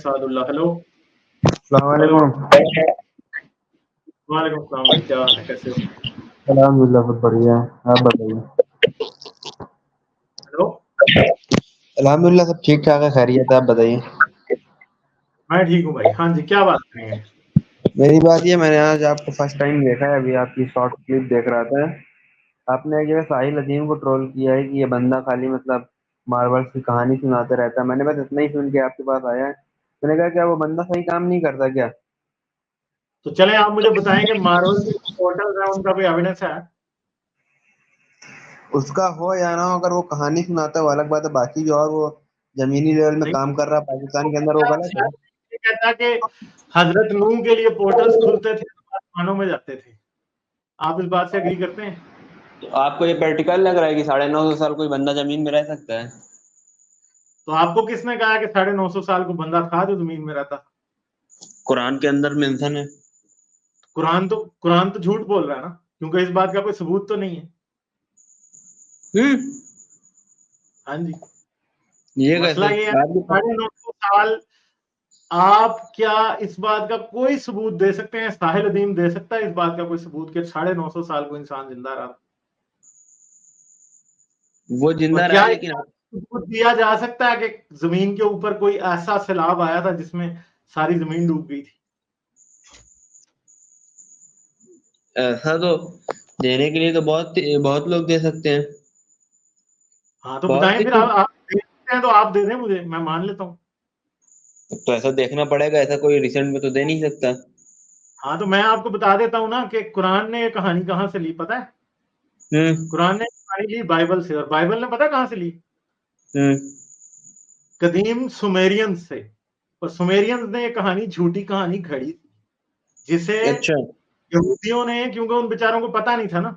Sadullah. Hello. अस्सलाम hello. वालेकुम। वालेकुम सलाम भाई, क्या हाल है, कैसे हो? अल्हम्दुलिल्लाह बहुत बढ़िया है, आप बताइए। हेलो। अल्हम्दुलिल्लाह सब ठीक ठाक है, खैरियत है, आप बताइए। मैं ठीक हूँ भाई। हाँ जी, क्या बात करेंगे? मेरी बात ये, मैंने आज आपको फर्स्ट टाइम देखा है, अभी आपकी शॉर्ट क्लिप देख रहा था। आपने एक जगह साहिल अजीम को ट्रोल किया है कि ये बंदा खाली मतलब मार्वल्स की कहानी सुनाते रहता है। मैंने बस इतना ही सुन के आपके पास आया है। मैंने कहा क्या वो बंदा सही काम नहीं करता क्या? तो चले आप मुझे बताएं कि मार्वल के पोर्टल है उनका कोई एविडेंस है? उसका हो या ना हो, अगर वो कहानी सुनाता है वो अलग बात है, बाकी जो और वो जमीनी लेवल में नहीं, काम कर रहा है पाकिस्तान वो के अंदर, वो बंदा गलत है। शायद ये कहता कि हजरत नूह के लिए पोर्टल्स खुलते थे, आसमानों में जाते थे। आप इस बात से एग्री करते हैं? तो आपको ये प्रैक्टिकल लग रहा है कि 950 साल कोई बंदा जमीन में रह सकता है? तो आपको किसने कहा कि 950 साल को बंदा था जो जमीन में रहता? कुरान के अंदर मेंशन है। कुरान तो झूठ बोल रहा है ना, क्योंकि इस बात का कोई सबूत तो नहीं है। हम्म। हाँ जी। ये मसला कैसे ये है ना, आपको? 950 साल। आप क्या इस बात का कोई सबूत दे सकते हैं? साहिल अदीम दे सकता है इस बात का कोई सबूत कि 950 साल को इंसान जिंदा रहा? वो जिंदा और रहा क्या है, इस लेकिन बात का सबूत दिया जा सकता है कि जमीन के ऊपर कोई ऐसा सैलाब आया था जिसमें सारी जमीन डूब गई थी? ऐसा तो देने के लिए तो बहुत बहुत लोग दे सकते हैं। हाँ, तो बहुत बताएं सी फिर। चीज। आप दे सकते हैं तो आप दे दें मुझे, मैं मान लेता हूँ। तो ऐसा देखना पड़ेगा, ऐसा कोई रिसेंट में तो दे नहीं सकता। हाँ, तो मैं आपको बता देता हूँ ना कि कुरान ने ये कहानी कहाँ से ली, पता है? हम्म। कुरान ने कहानी ली बाइबल से, और बाइबल ने पता है कहाँ से ली? हम्म। कदीम सुमेरियंस से। और सुमेरियंस ने ये कहानी झूठी कहानी घड़ी थी, जिसे अच्छा। यहूदियों ने, क्योंकि उन बेचारों को पता नहीं था ना,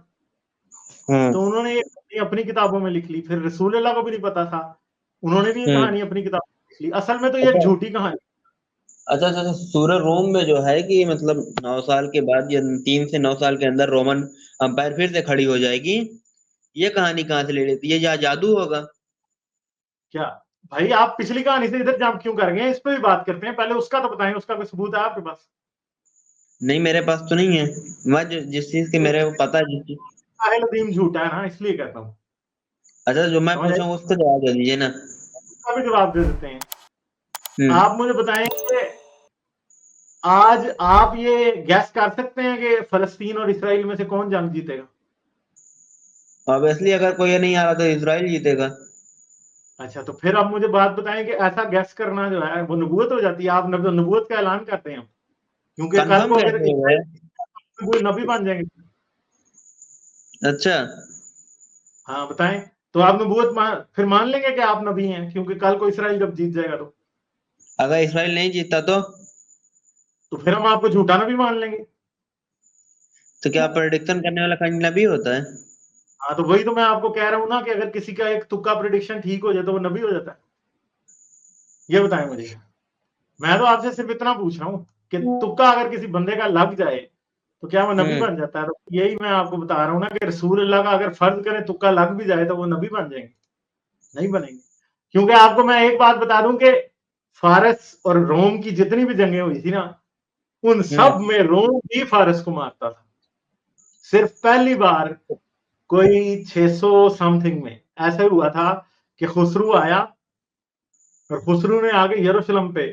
हम्म। तो उन्होंने ये कहानी अपनी किताबों में लिख ली। फिर रसूल अल्लाह को भी नहीं पता था, उन्होंने भी ये हम्म। कहानी अपनी किताबों में लिख ली। असल में तो ये एक अच्छा झूठी कहानी। अच्छा अच्छा अच्छा, सूरह रोम में जो है कि मतलब 9 साल के बाद या 3 से 9 साल के अंदर रोमन अंपायर फिर से खड़ी हो जाएगी, ये कहानी कहाँ से ले लेती है? या जादू होगा? क्या भाई, आप पिछली कहानी से इधर जंप क्यों कर गए? इस पे भी बात करते हैं, पहले उसका तो बताएं, उसका कोई सबूत है आपके पास? नहीं, मेरे पास तो नहीं है। मैं जिस चीज की मेरे को पता है, जिस चीज। साहिल अदीम झूठा है ना, इसलिए कहता हूँ। अच्छा, जो मैं समझ आए? पूछा हूँ उसका जवाब दे दीजिए ना। उसका भी जवाब दे देते हैं। हम्म। आप मुझे बताएं कि आज आप ये गैस कर सकते हैं कि फलस्तीन और इसराइल में से कौन जंग जीतेगा? ऑब्वियसली अगर कोई ये नहीं आ रहा तो इसराइल जीतेगा। अच्छा, तो फिर आप मुझे बात बताएं कि ऐसा गैस करना जो है वो नबूवत हो जाती है? आप नबूवत का ऐलान करते हैं, क्योंकि कल कंफर्म को अगर कैसे हो गया? इसराइल नबी बन जाएंगे। अच्छा। हाँ, बताएं। तो आप फिर मान लेंगे कि आप नबी हैं, क्योंकि कल को इसराइल जब जीत जाएगा अगर इसराइल नहीं जीतता तो फिर हम आपको झूठा नबी मान लेंगे। तो क्या प्रेडिक्शन करने वाला कहीं नबी होता है? हाँ, तो वही तो मैं आपको कह रहा हूं ना कि अगर किसी का एक तुक्का प्रिडिक्शन ठीक हो जाए तो वो नबी हो जाता है। ये बताएं मुझे। मैं तो आपसे सिर्फ इतना पूछ रहा हूँ कि तुक्का अगर किसी बंदे का लग जाए तो क्या वो नबी हम्म। बन जाता है? तो यही मैं आपको बता रहा हूँ ना कि रसूल अल्लाह का अगर फर्ज करें तुक्का लग भी जाए तो वो नबी बन जाएंगे? नहीं बनेंगे। क्योंकि आपको मैं एक बात बता दूं कि फारस और रोम की जितनी भी जंगें हुई थी ना, उन सब हम्म। में रोम ही फारस को मारता था। सिर्फ पहली बार कोई 600 समथिंग में ऐसा हुआ था कि खुसरू आया, और खुसरू ने आगे यरूशलेम पे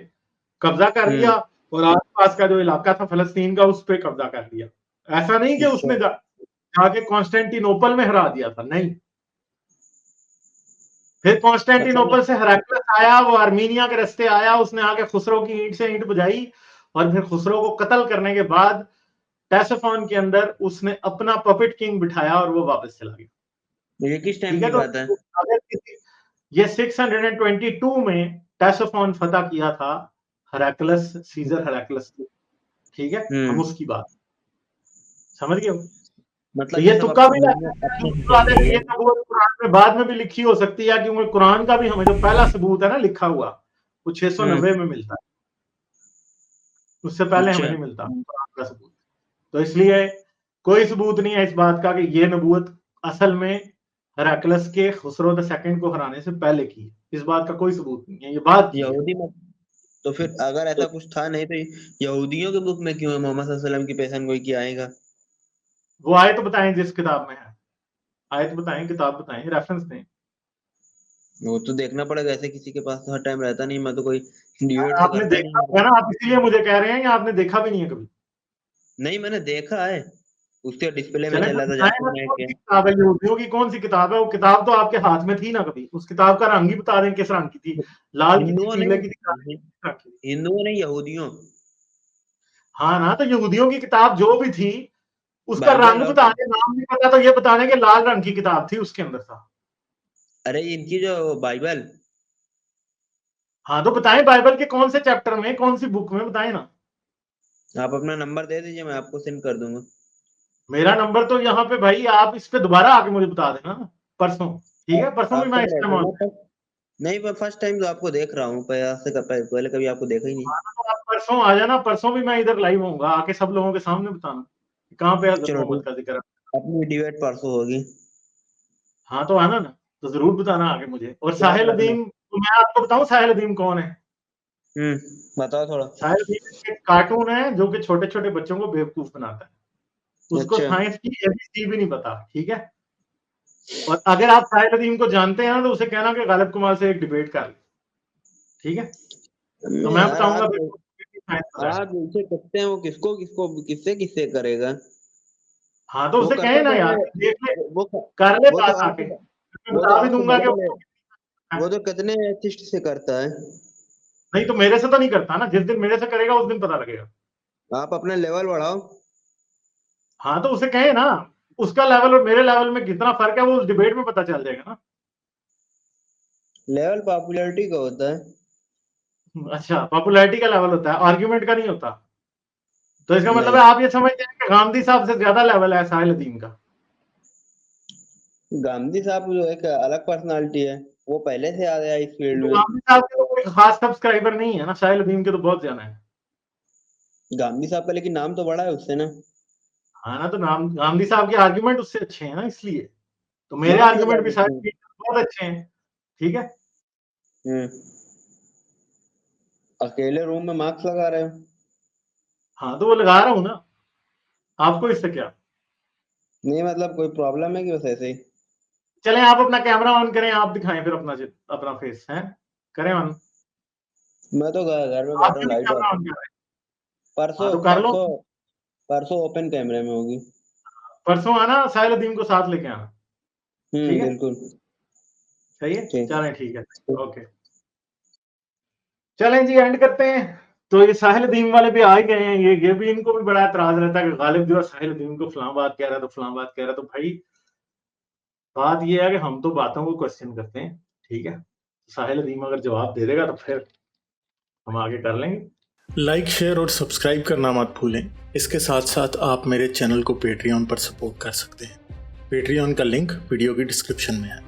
कब्जा कर लिया, हम्म। और आसपास का जो इलाका था फलस्तीन का उस पे कब्जा कर लिया। ऐसा नहीं कि अच्छा। उसने जाके कॉन्स्टेंटिनोपल में हरा दिया था, नहीं। फिर अच्छा। कॉन्स्टेंटिनोपल से हेराक्लियस आया, वो आर्मीनिया के रास्ते आया, उसने आके खुसरो की ईंट से ईंट बजाई, और फिर खुसरो को कत्ल करने के बाद टेसफॉन के अंदर उसने अपना पपेट किंग बिठाया और वो वापस चला गया। ये किस टाइम ठीक है, की तो बात है? अगर ये 622 में टेसफॉन फतह किया था हेराक्लस, सीजर हेराक्लस ने। ठीक है, हम हम्म। उसकी बात समझ गए हो? तो मतलब ये ये सब तुक्का भी अपने लगता है, अपने से दूसरी चल बात है रही कि ये है। नबूवत कुरान में बाद में भी लिखी हो सकती है, क्योंकि कुरान का भी हमें जो पहला सबूत है ना लिखा हुआ, वो 690 हम्म। में मिलता है। उससे पहले हमें अच्छा। नहीं मिलता कुरान का सबूत। तो इसलिए कोई सबूत नहीं है इस बात का कि ये नबूवत असल में हेराक्लस के खुसरो द सेकंड को हराने से पहले की है। इस बात का कोई सबूत नहीं है, ये बात की है। यहूदी मत तो फिर अगर ऐसा कुछ था नहीं तो यहूदियों के बुक में क्यों है मोहम्मद सल्लल्लाहु अलैहि वसल्लम की पेशन गोई की आएगा? वो आयत बताएं जिस किताब में है, आयत बताएं, किताब बताएं, रेफरेंस दें। वो तो देखना पड़ेगा, ऐसे किसी के पास तो हर टाइम रहता नहीं, मैं तो कोई डिबेट तो आपने करता देखा नहीं होगा ना, आप इसीलिए मुझे कह रहे हैं कि आपने देखा भी नहीं है कभी। नहीं मैंने देखा है, उसके डिस्प्ले में चले तो चला था बताएं जाकिर ना, नाइक कौन के। सी किताब है, यहूदियों की कौन सी किताब है? वो किताब तो आपके हाथ में थी ना कभी, उस किताब का रंग ही बता दें किस रंग की थी, लाल की थी, हिंदुओं पीले नहीं, की थी, काले की थी, किस रंग की थी? हिंदुओं नहीं यहूदियों। हाँ ना, तो यहूदियों की किताब जो भी थी उसका बाइबल रंग और बता दें, नाम नहीं पता तो ये बताने के लाल रंग की किताब थी, उसके अंदर था। अरे इनकी जो बाइबल, हाँ तो बताएं, बाइबल के कौन से चैप्टर में, कौन सी बुक में, बताएं ना। आप अपना नंबर दे दीजिए, मैं आपको सेंड कर दूंगा। मेरा नंबर तो यहाँ पे भाई, आप इस पे दोबारा आके मुझे बता देना ना, परसों। ठीक है, परसों भी आप मैं कब इस टाइम रहते ऑन। हैं? नहीं मैं फर्स्ट टाइम तो आपको देख रहा हूँ, पहले कभी आपको देखा ही नहीं। हाँ, तो आप परसों आ जाना, परसों भी मैं इधर लाइव होऊंगा, आके सब लोगों के सामने बताना कि कहाँ पे हजरत चलो मोहम्मद ठीक, का जिक्र है। अपनी डिबेट परसों होगी। हाँ तो आना ना, तो जरूर बताना आगे मुझे। और क्या साहिल करना? अदीम, तो मैं आपको बताऊं साहिल अदीम कौन है? बताओ थोड़ा। साहिल अदीम एक कार्टून है जो कि छोटे छोटे बच्चों को बेवकूफ बनाता है। उसको अच्छा, साइंस की एबीसी भी नहीं पता, ठीक है। और अगर आप साहिल अदीम को जानते हैं तो उसे कहना कि गालिब कुमार से एक डिबेट कर ले, ठीक है। तो नहीं मैं यार, बताऊंगा आप साइंस पता है। आप इसे करते हैं, वो किसको किसको किससे किससे करेगा? हाँ तो वो उसे कहे करता ना तो यार, है, देख ले, वो कर ले वो तो बात आके, आपसे मैं वो तो बता भी आपसे दूंगा कि बड़े उसको कितना वो है। तो कितने एथिस्ट से करता है। नहीं तो मेरे से तो नहीं करता ना, जिस दिन मेरे से करेगा उस दिन पता लगेगा। आप अपना लेवल बढ़ाओ। हाँ तो उसे कहे ना, उसका लेवल और मेरे लेवल में कितना फर्क है वो उस डिबेट में पता चल जाएगा ना। लेवल पॉपुलैरिटी का होता है। अच्छा, पॉपुलैरिटी का लेवल होता है, आर्ग्यूमेंट का नहीं होता। तो इसका मतलब नहीं, है आप ये समझते हैं कि गांधी साहब से ज्यादा लेवल है साहिल अदीम का। गांधी साहब जो एक अलग पर्सनालिटी है, वो पहले से आ गया इस फील्ड तो में। गांधी साहब के तो कोई खास सब्सक्राइबर नहीं है ना, साहिल अदीम के तो बहुत ज्यादा है। गांधी साहब का लेकिन नाम तो बड़ा है उससे ना। हाँ ना, तो नाम गांधी साहब के आर्ग्यूमेंट उससे अच्छे हैं ना, इसलिए तो मेरे मार्क्स लगा आर्ग्यूमेंट भी साहिल देते हैं। अदीम के बहुत अच्छे हैं, ठीक है। हम्म अकेले रूम में मार्क्स लगा रहे हो? हाँ तो वो लगा रहा हूँ ना, आपको इससे क्या। नहीं मतलब कोई प्रॉब्लम है कि बस ऐसे ही? चलें, आप अपना कैमरा ऑन करें, आप दिखाएं फिर अपना अपना फेस है, करें ऑन। मैं तो घर में आप बैठा हूँ, क्यों नहीं लाइट कैमरा ऑफ है। ऑन कर रहे? परसों हाँ तो कर लो। परसों परसों ओपन कैमरे में होगी। परसों आना, साहिल अदीम को साथ लेके आना, ठीक है। बिल्कुल। सही है, ठीक। चलें ठीक है। ओके, चलें जी, एंड करते हैं। तो ये साहिल अदीम वाले भी आ ही गए हैं, ये भी इनको भी बड़ा एतराज रहता है कि गालिब जो है साहिल अदीम को फलां बात कह रहा है, तो फलां बात कह रहा है। तो भाई बात ये है कि हम तो बातों को क्वेश्चन करते हैं, ठीक है। साहिल अदीम अगर जवाब दे देगा तो फिर हम आगे कर लेंगे। लाइक, शेयर और सब्सक्राइब करना मत भूलें। इसके साथ साथ आप मेरे चैनल को पेट्रियन पर सपोर्ट कर सकते हैं। पेट्रियन का लिंक वीडियो की डिस्क्रिप्शन में है।